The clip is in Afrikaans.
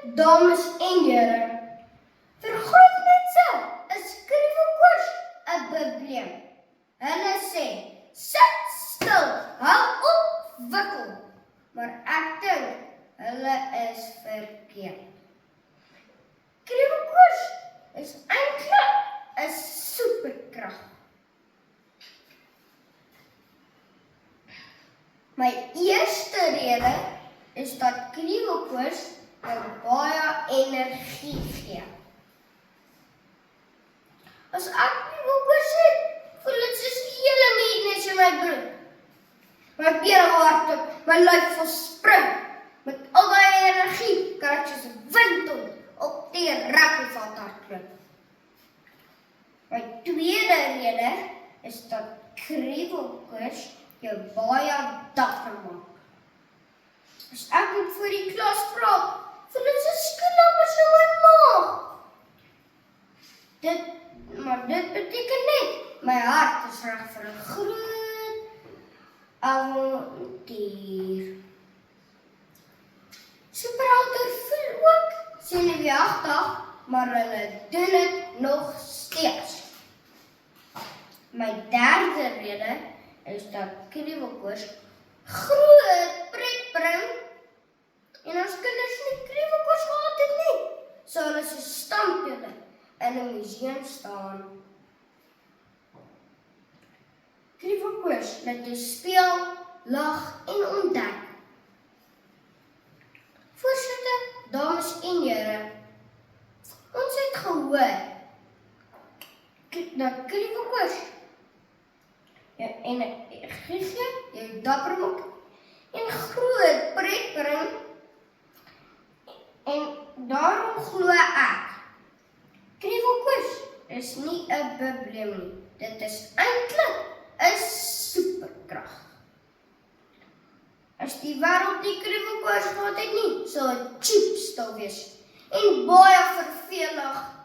dames en here, vir groot mense is kriewelkoors 'n probleem. Hulle sê, sit stil, hou op wikkel, maar ek dink hulle is verkeerd. Kriewelkoors is eintlik 'n superkrag. My eerste rede is dat kriewelkoors jou baie energie gee. As ek kriewelkoors het, voel dit soos hele meetnes in my bloed. My bene hardloop, my lyf vol spring. Met al daai energie kan ek soos 'n windhond op die rugbyveld hardloop. My tweede rede is dat kriewelkoors jou baie dapper maak. As ek moet voor die klas praat, voel dit so sknappers in my maag. Maar dit beteken net, my hart is reg vir 'n groot avontuur. Superhelden voel ook senuweeagtig, maar hulle doen dit nog steeds. My derde rede is dat kriewelkoors groot pret bring. En as kinders nie kriewelkoors gehad het nie, sou hulle so standbeelde in 'n museum staan. Kriewelkoors laat jou speel, lag en ontdek. Voorsitter, dames en here, ons het gehoor dat kriewelkoors jou energie gee, jou dapper maak en groot pret bring. En daarom glo ek, kriewelkoors is nie 'n probleem nie. Dit is eintlik 'n superkrag. As die wêreld nie kriewelkoors gehad het nie, sou dit cheap stil wees en baie vervelig